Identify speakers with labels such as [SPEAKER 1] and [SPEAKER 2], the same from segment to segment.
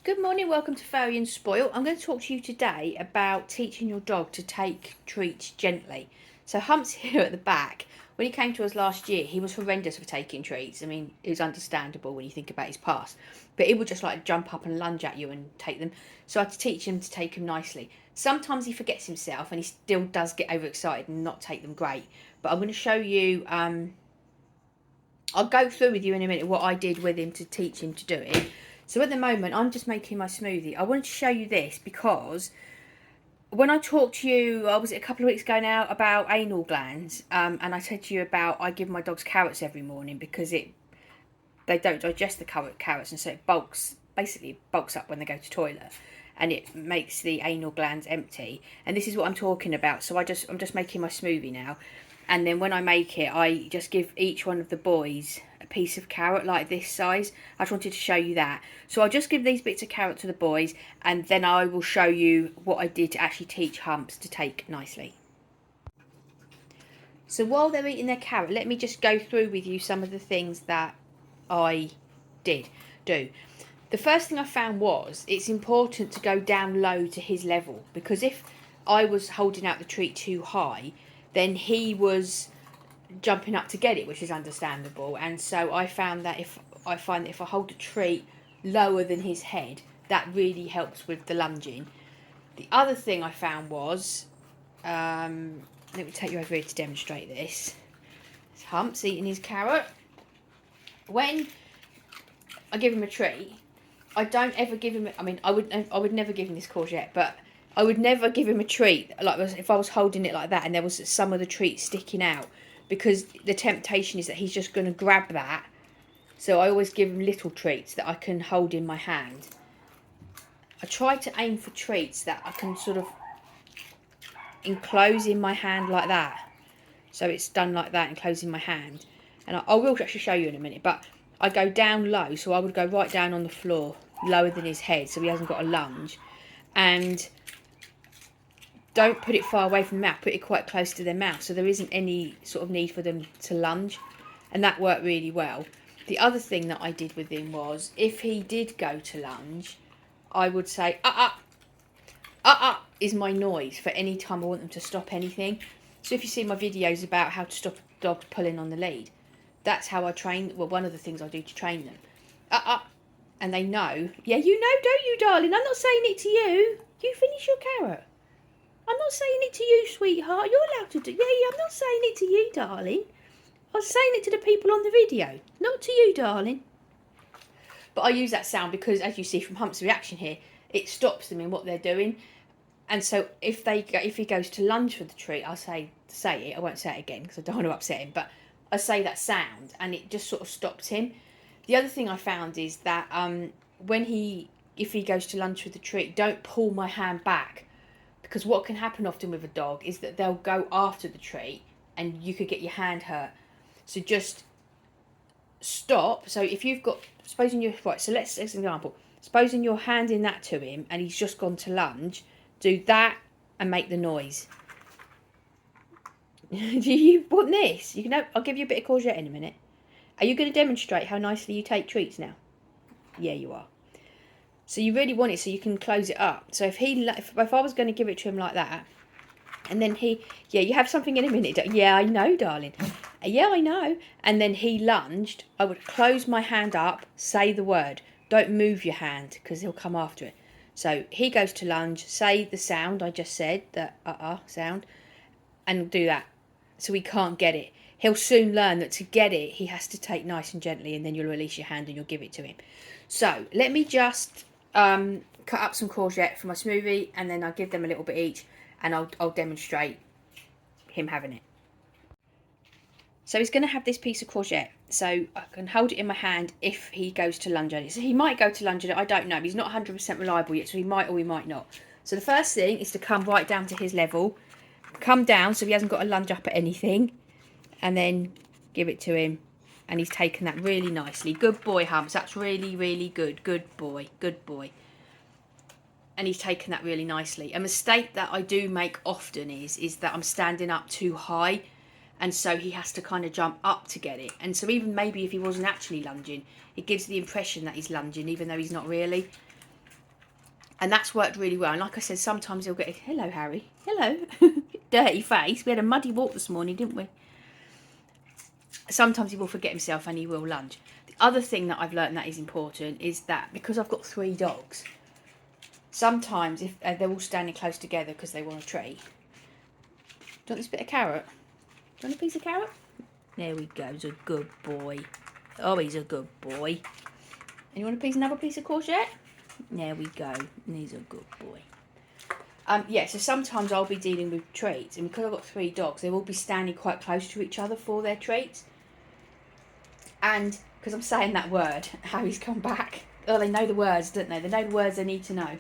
[SPEAKER 1] Good morning, welcome to Fairy and Spoil. I'm going to talk to you today about teaching your dog to take treats gently. So Hump's here at the back. When he came to us last year, he was horrendous for taking treats. I mean, it was understandable when you think about his past. But he would just like jump up and lunge at you and take them. So I had to teach him to take them nicely. Sometimes he forgets himself and he still does get overexcited and not take them great. But I'm going to show you, I'll go through with you in a minute what I did with him to teach him to do it. So at the moment, I'm just making my smoothie. I wanted to show you this because when I talked to you, was it a couple of weeks ago now, about anal glands, and I said to you about I give my dogs carrots every morning because they don't digest the carrots, and so it basically bulks up when they go to toilet, and it makes the anal glands empty. And this is what I'm talking about. So I'm just making my smoothie now. And then when I make it, I just give each one of the boys a piece of carrot like this size. I just wanted to show you that. So I'll just give these bits of carrot to the boys, and then I will show you what I did to actually teach Humps to take nicely. So while they're eating their carrot, let me just go through with you some of the things that I did do. The first thing I found was it's important to go down low to his level, because if I was holding out the treat too high, then he was jumping up to get it, which is understandable. And so I found that if I hold the treat lower than his head, that really helps with the lunging. The other thing I found was, let me take you over here to demonstrate this. Hump's eating his carrot. When I give him a treat, I don't ever give him, I would never give him this courgette, but I would never give him a treat like if I was holding it like that and there was some of the treat sticking out, because the temptation is that he's just going to grab that. So I always give him little treats that I can hold in my hand. I try to aim for treats that I can sort of enclose in my hand like that. So it's done like that, enclosing my hand. And I will actually show you in a minute, but I go down low, so I would go right down on the floor, lower than his head, so he hasn't got a lunge. And don't put it far away from the mouth, put it quite close to their mouth, so there isn't any sort of need for them to lunge. And that worked really well. The other thing that I did with him was, if he did go to lunge, I would say, is my noise for any time I want them to stop anything. So if you see my videos about how to stop a dog pulling on the lead, that's how I train, well, one of the things I do to train them. And they know, yeah, you know, don't you, darling? I'm not saying it to you. You finish your carrot. I'm not saying it to you, sweetheart. You're allowed to do. Yeah, I'm not saying it to you, darling. I was saying it to the people on the video, not to you, darling. But I use that sound because, as you see from Hump's reaction here, it stops them in what they're doing. And so if he goes to lunge for the treat, I'll say it. I won't say it again because I don't want to upset him. But I say that sound, and it just sort of stops him. The other thing I found is that if he goes to lunge for the treat, don't pull my hand back. Because what can happen often with a dog is that they'll go after the treat and you could get your hand hurt. So just stop. So if you've got, supposing you're, right, so let's, as an example, supposing you're handing that to him and he's just gone to lunge, do that and make the noise. Do you want this? You can. I'll give you a bit of courgette in a minute. Are you going to demonstrate how nicely you take treats now? Yeah, you are. So you really want it so you can close it up. So if I was going to give it to him like that, and then yeah, you have something in a minute. Yeah, I know, darling. Yeah, I know. And then he lunged, I would close my hand up, say the word. Don't move your hand because he'll come after it. So he goes to lunge, say the sound I just said, the sound, and do that. So he can't get it. He'll soon learn that to get it, he has to take nice and gently, and then you'll release your hand and you'll give it to him. So let me just cut up some courgette for my smoothie, and then I'll give them a little bit each, and I'll demonstrate him having it. So he's going to have this piece of courgette, so I can hold it in my hand if he goes to lunge at it. So he might go to lunge at it, I don't know. He's not 100% reliable yet, so he might or he might not. So the first thing is to come right down to his level, come down so he hasn't got to lunge up at anything, and then give it to him. And he's taken that really nicely. Good boy, Humps. That's really, really good. Good boy. Good boy. And he's taken that really nicely. A mistake that I do make often is that I'm standing up too high. And so he has to kind of jump up to get it. And so even maybe if he wasn't actually lunging, it gives the impression that he's lunging, even though he's not really. And that's worked really well. And like I said, sometimes he'll get, hello, Harry. Hello. Dirty face. We had a muddy walk this morning, didn't we? Sometimes he will forget himself and he will lunge. The other thing that I've learned that is important is that because I've got 3 dogs, sometimes if they're all standing close together because they want a treat. Do you want this bit of carrot? Do you want a piece of carrot? There we go. He's a good boy. Oh, he's a good boy. And you want another piece of courgette? There we go. And he's a good boy. Yeah, so sometimes I'll be dealing with treats, and because I've got 3 dogs, they will be standing quite close to each other for their treats. And because I'm saying that word, Harry's come back. Oh, they know the words, don't they? They know the words they need to know.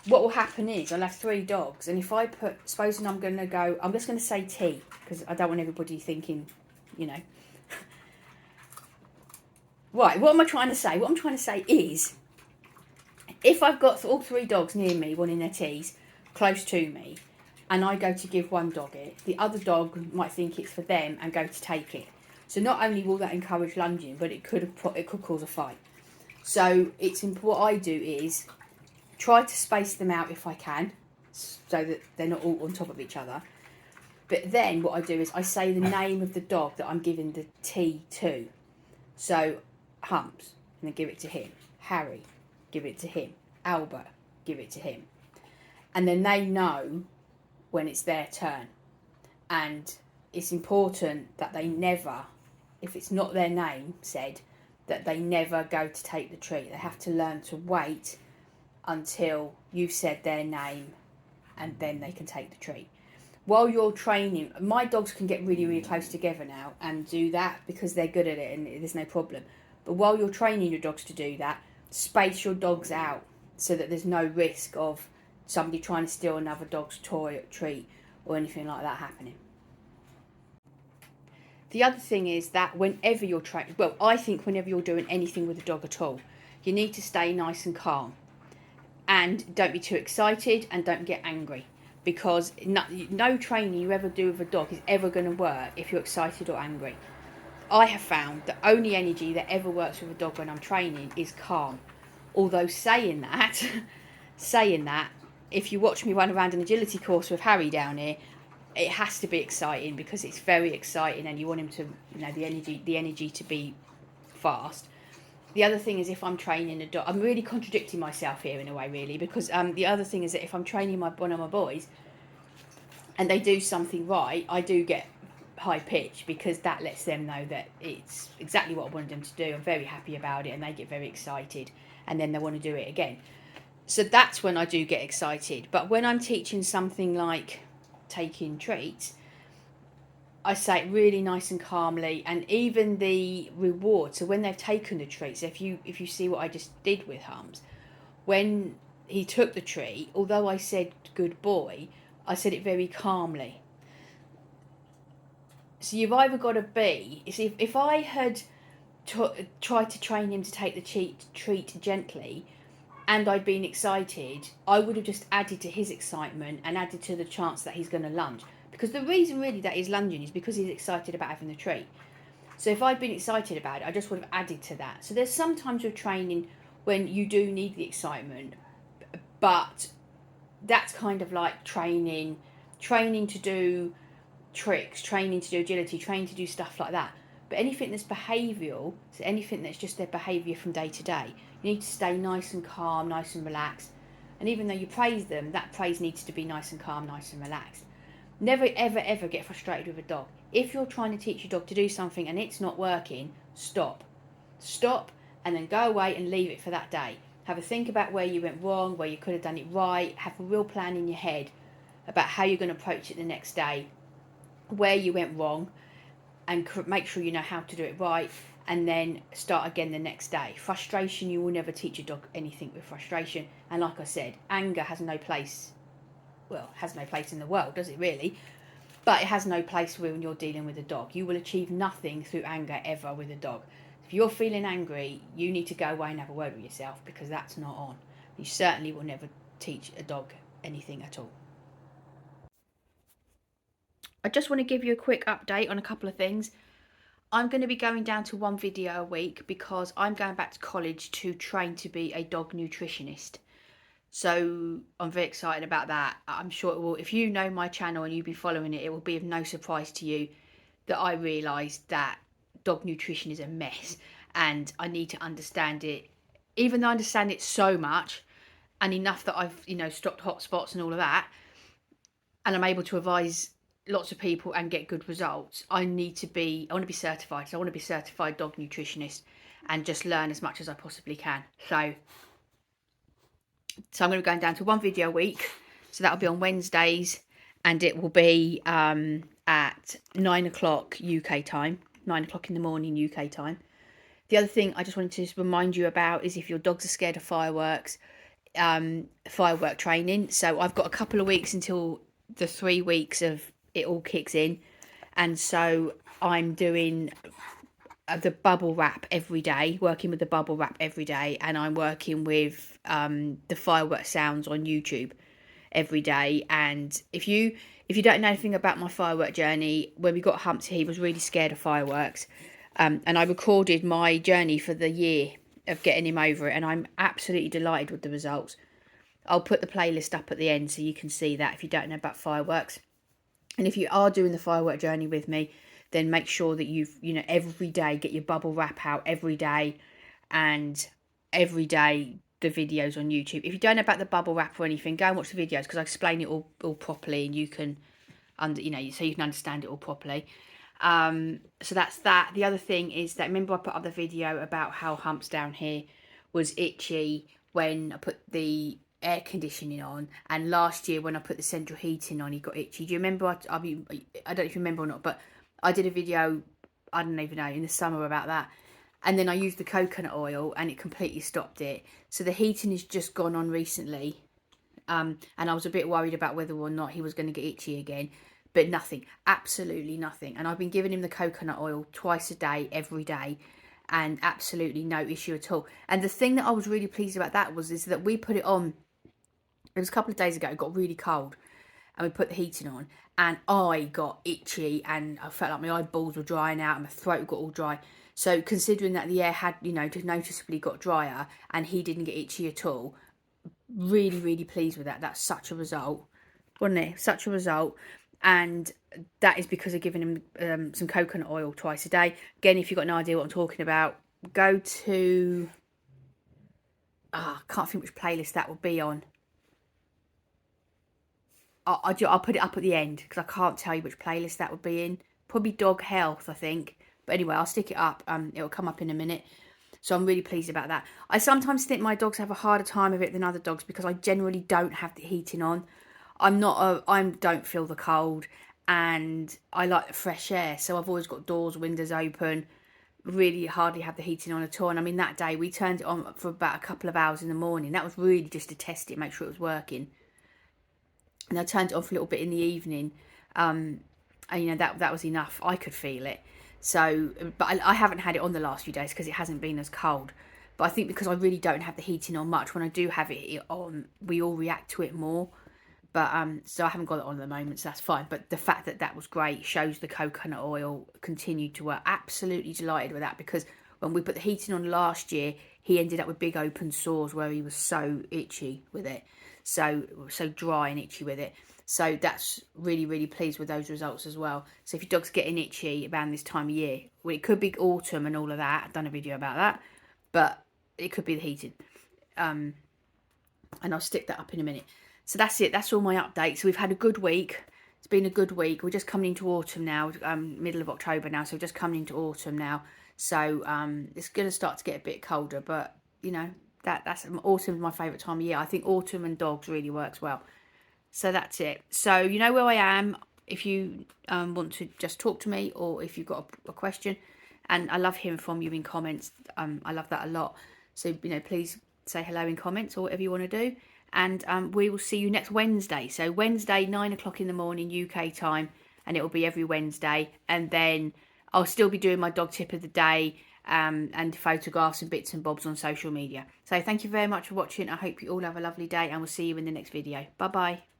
[SPEAKER 1] What will happen is I'll have 3 dogs, and if I supposing I'm just going to say tea, because I don't want everybody thinking, you know. Right, what am I trying to say? What I'm trying to say is, if I've got all 3 dogs near me wanting their teas, close to me, and I go to give one dog it, the other dog might think it's for them and go to take it. So not only will that encourage lunging, but it could cause a fight. So what I do is try to space them out if I can, so that they're not all on top of each other. But then what I do is I say the name of the dog that I'm giving the tea to. So Humps, and then give it to him. Harry, give it to him. Albert, give it to him. And then they know when it's their turn. And it's important that they never, if it's not their name said, that they never go to take the treat. They have to learn to wait until you've said their name and then they can take the treat. While you're training, my dogs can get really, really close together now and do that because they're good at it and there's no problem. But while you're training your dogs to do that, space your dogs out so that there's no risk of somebody trying to steal another dog's toy or treat or anything like that happening. The other thing is that whenever you're training, well, I think whenever you're doing anything with a dog at all, you need to stay nice and calm. And don't be too excited and don't get angry. Because no training you ever do with a dog is ever going to work if you're excited or angry. I have found the only energy that ever works with a dog when I'm training is calm. Although saying that, if you watch me run around an agility course with Harry down here, it has to be exciting because it's very exciting and you want him to, the energy to be fast. The other thing is if I'm training a dog, I'm really contradicting myself here in a way really, because the other thing is that if I'm training one of my boys and they do something right, I do get high pitch because that lets them know that it's exactly what I wanted them to do. I'm very happy about it and they get very excited and then they want to do it again. So that's when I do get excited. But when I'm teaching something like taking treats, I say it really nice and calmly, and even the reward. So when they've taken the treats, if you see what I just did with Hums, when he took the treat, although I said good boy, I said it very calmly. So you've either got to be, see, if I had tried to train him to take the treat gently, and I'd been excited, I would have just added to his excitement and added to the chance that he's going to lunge. Because the reason really that he's lunging is because he's excited about having the treat. So if I'd been excited about it, I just would have added to that. So there's sometimes with training when you do need the excitement, but that's kind of like training to do tricks, training to do agility, training to do stuff like that. But anything that's behavioural, so anything that's just their behaviour from day to day, you need to stay nice and calm, nice and relaxed. And even though you praise them, that praise needs to be nice and calm, nice and relaxed. Never, ever, ever get frustrated with a dog. If you're trying to teach your dog to do something and it's not working, stop. Stop and then go away and leave it for that day. Have a think about where you went wrong, where you could have done it right. Have a real plan in your head about how you're going to approach it the next day, where you went wrong, and make sure you know how to do it right, and then start again the next day. Frustration, you will never teach a dog anything with frustration. And like I said, anger has no place. Well, has no place in the world, does it really? But it has no place when you're dealing with a dog. You will achieve nothing through anger ever with a dog. If you're feeling angry, you need to go away and have a word with yourself, because that's not on. You certainly will never teach a dog anything at all. I just want to give you a quick update on a couple of things. I'm going to be going down to 1 video a week because I'm going back to college to train to be a dog nutritionist. So I'm very excited about that. I'm sure it will, if you know my channel and you've been following it, it will be of no surprise to you that I realised that dog nutrition is a mess and I need to understand it. Even though I understand it so much and enough that I've, stopped hotspots and all of that, and I'm able to advise lots of people and get good results, I want to be certified. So I want to be certified dog nutritionist and just learn as much as I possibly can. So I'm going to be going down to one video a week. So that'll be on Wednesdays, and it will be at 9 o'clock UK time, 9 o'clock in the morning UK time. The other thing I just wanted to remind you about is if your dogs are scared of fireworks, firework training. So I've got a couple of weeks until the 3 weeks of it all kicks in, and so I'm doing the bubble wrap every day, working with the bubble wrap every day, and I'm working with the firework sounds on YouTube every day. And if you don't know anything about my firework journey, when we got Humpty, he was really scared of fireworks, and I recorded my journey for the year of getting him over it, and I'm absolutely delighted with the results. I'll put the playlist up at the end so you can see that if you don't know about fireworks. And if you are doing the firework journey with me, then make sure that every day get your bubble wrap out every day, and every day the videos on YouTube. If you don't know about the bubble wrap or anything, go and watch the videos because I explain it all properly, and you can so you can understand it all properly. So that's that. The other thing is that, remember I put up the video about how Humps down here was itchy when I put the air conditioning on, and last year when I put the central heating on he got itchy. Do you remember? I don't know if you remember or not, but I did a video, I don't even know, in the summer about that, and then I used the coconut oil and it completely stopped it. So the heating has just gone on recently, and I was a bit worried about whether or not he was going to get itchy again, but nothing, absolutely nothing. And I've been giving him the coconut oil twice a day, every day, and absolutely no issue at all. And the thing that I was really pleased about that is that we put it on, it was a couple of days ago, it got really cold, and we put the heating on, and I got itchy, and I felt like my eyeballs were drying out, and my throat got all dry. So considering that the air had, just noticeably got drier, and he didn't get itchy at all, really, really pleased with that. That's such a result, wasn't it? Such a result. And that is because of giving him some coconut oil twice a day. Again, if you've got no idea what I'm talking about, go to, I can't think which playlist that will be on. I'll put it up at the end because I can't tell you which playlist that would be in. Probably dog health, I think. But anyway, I'll stick it up. It'll come up in a minute. So I'm really pleased about that. I sometimes think my dogs have a harder time of it than other dogs because I generally don't have the heating on. I don't feel the cold, and I like the fresh air. So I've always got doors, windows open. Really hardly have the heating on at all. And I mean, that day we turned it on for about a couple of hours in the morning. That was really just to test it, make sure it was working. And I turned it on for a little bit in the evening, and that was enough. I could feel it. So, but I haven't had it on the last few days because it hasn't been as cold. But I think because I really don't have the heating on much, when I do have it on, we all react to it more. But so I haven't got it on at the moment, so that's fine. But the fact that was great shows the coconut oil continued to work. Absolutely delighted with that, because when we put the heating on last year, he ended up with big open sores where he was so itchy with it, so dry and itchy with it. So that's really, really pleased with those results as well. So if your dog's getting itchy around this time of year, well, it could be autumn and all of that. I've done a video about that, but it could be the heating. And I'll stick that up in a minute. So that's it. That's all my updates. So we've had a good week. It's been a good week. We're just coming into autumn now, middle of October now. So we're just coming into autumn now. So it's going to start to get a bit colder, but that's autumn's my favourite time of year. I think autumn and dogs really works well. So that's it. So you know where I am if you want to just talk to me, or if you've got a question. And I love hearing from you in comments. I love that a lot. So please say hello in comments or whatever you want to do. And we will see you next Wednesday. So Wednesday, 9 o'clock in the morning UK time, and it will be every Wednesday. And then I'll still be doing my dog tip of the day, and photographs and bits and bobs on social media. So thank you very much for watching. I hope you all have a lovely day, and we'll see you in the next video. Bye bye.